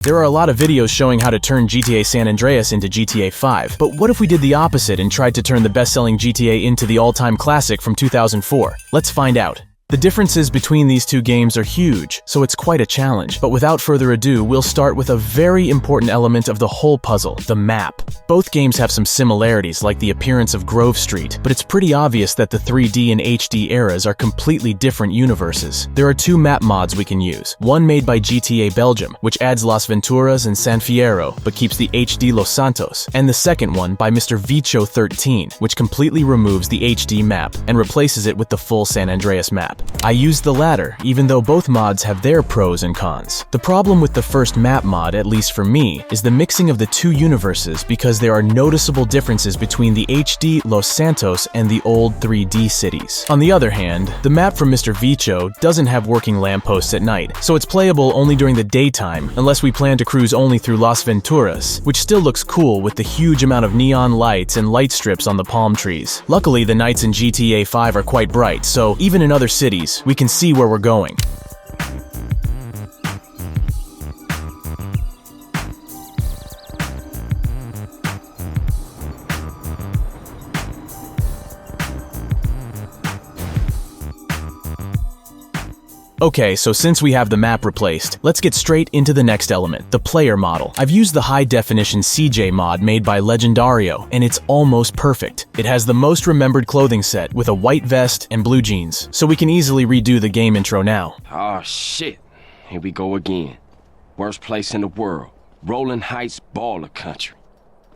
There are a lot of videos showing how to turn GTA San Andreas into GTA 5, but what if we did the opposite and tried to turn the best-selling GTA into the all-time classic from 2004? Let's find out. The differences between these two games are huge, so it's quite a challenge. But without further ado, we'll start with a very important element of the whole puzzle, the map. Both games have some similarities, like the appearance of Grove Street, but it's pretty obvious that the 3D and HD eras are completely different universes. There are two map mods we can use, one made by GTA Belgium, which adds Las Venturas and San Fierro, but keeps the HD Los Santos, and the second one by Mr. Vicho 13, which completely removes the HD map and replaces it with the full San Andreas map. I used the latter, even though both mods have their pros and cons. The problem with the first map mod, at least for me, is the mixing of the two universes because there are noticeable differences between the HD Los Santos and the old 3D cities. On the other hand, the map from Mr. Vicho doesn't have working lampposts at night, so it's playable only during the daytime unless we plan to cruise only through Las Venturas, which still looks cool with the huge amount of neon lights and light strips on the palm trees. Luckily, the nights in GTA 5 are quite bright, so even in other cities, we can see where we're going. Okay, so since we have the map replaced, let's get straight into the next element, the player model. I've used the high-definition CJ mod made by Legendario, and it's almost perfect. It has the most remembered clothing set with a white vest and blue jeans, so we can easily redo the game intro now. Oh shit, here we go again. Worst place in the world, Rolling Heights baller country.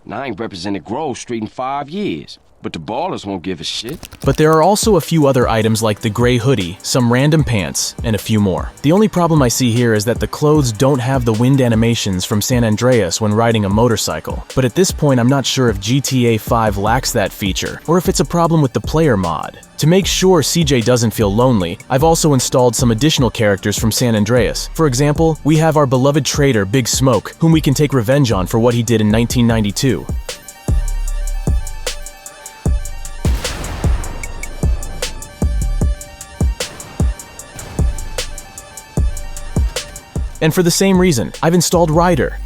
Now I ain't represented Grove Street in 5 years. But the ballers won't give a shit. But there are also a few other items like the gray hoodie, some random pants, and a few more. The only problem I see here is that the clothes don't have the wind animations from San Andreas when riding a motorcycle. But at this point, I'm not sure if GTA 5 lacks that feature, or if it's a problem with the player mod. To make sure CJ doesn't feel lonely, I've also installed some additional characters from San Andreas. For example, we have our beloved traitor Big Smoke, whom we can take revenge on for what he did in 1992. And for the same reason, I've installed Ryder.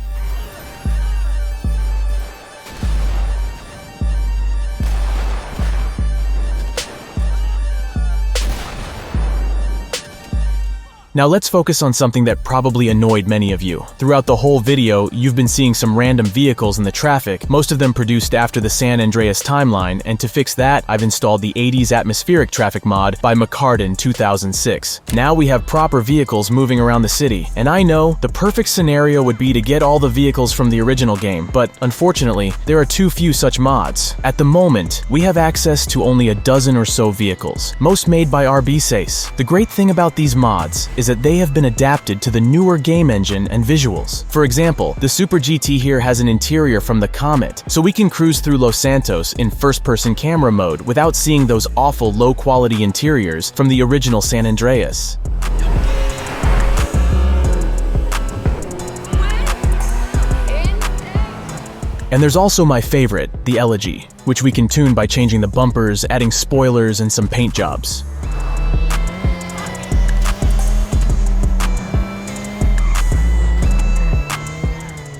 Now let's focus on something that probably annoyed many of you. Throughout the whole video, you've been seeing some random vehicles in the traffic, most of them produced after the San Andreas timeline, and to fix that, I've installed the 80s atmospheric traffic mod by McCartan 2006. Now we have proper vehicles moving around the city, and I know the perfect scenario would be to get all the vehicles from the original game, but unfortunately, there are too few such mods. At the moment, we have access to only a dozen or so vehicles, most made by RBSace. The great thing about these mods is that they have been adapted to the newer game engine and visuals. For example, the Super GT here has an interior from the Comet, so we can cruise through Los Santos in first-person camera mode without seeing those awful low-quality interiors from the original San Andreas. And there's also my favorite, the Elegy, which we can tune by changing the bumpers, adding spoilers, and some paint jobs.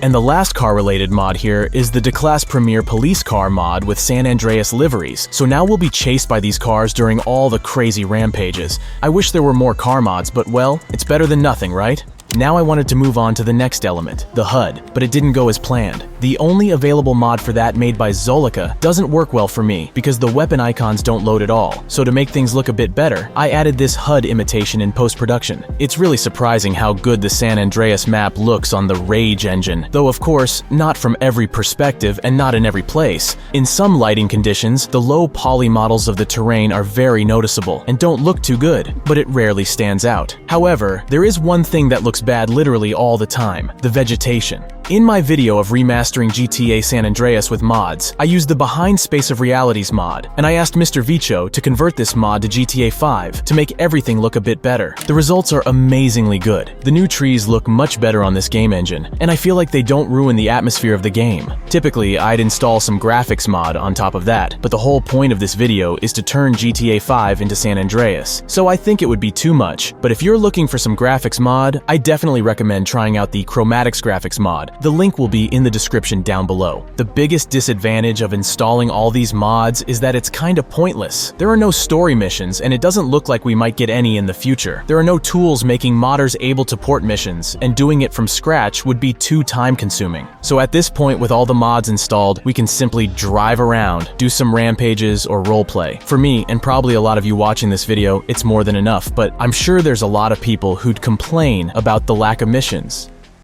And the last car-related mod here is the D-Class Premier Police Car mod with San Andreas liveries. So now we'll be chased by these cars during all the crazy rampages. I wish there were more car mods, but well, it's better than nothing, right? Now I wanted to move on to the next element, the HUD, but it didn't go as planned. The only available mod for that made by Zolica doesn't work well for me because the weapon icons don't load at all. So to make things look a bit better, I added this HUD imitation in post-production. It's really surprising how good the San Andreas map looks on the Rage engine, though of course, not from every perspective and not in every place. In some lighting conditions, the low poly models of the terrain are very noticeable and don't look too good, but it rarely stands out. However, there is one thing that looks bad literally all the time, the vegetation. In my video of remastering GTA San Andreas with mods, I used the Behind Space of Realities mod, and I asked Mr. Vicho to convert this mod to GTA 5 to make everything look a bit better. The results are amazingly good. The new trees look much better on this game engine, and I feel like they don't ruin the atmosphere of the game. Typically, I'd install some graphics mod on top of that, but the whole point of this video is to turn GTA 5 into San Andreas, so I think it would be too much. But if you're looking for some graphics mod, I definitely recommend trying out the Chromatics graphics mod. The link will be in the description down below. The biggest disadvantage of installing all these mods is that it's kinda pointless. There are no story missions, and it doesn't look like we might get any in the future. There are no tools making modders able to port missions, and doing it from scratch would be too time-consuming. So at this point, with all the mods installed, we can simply drive around, do some rampages or roleplay. For me, and probably a lot of you watching this video, it's more than enough, but I'm sure there's a lot of people who'd complain about the lack of missions.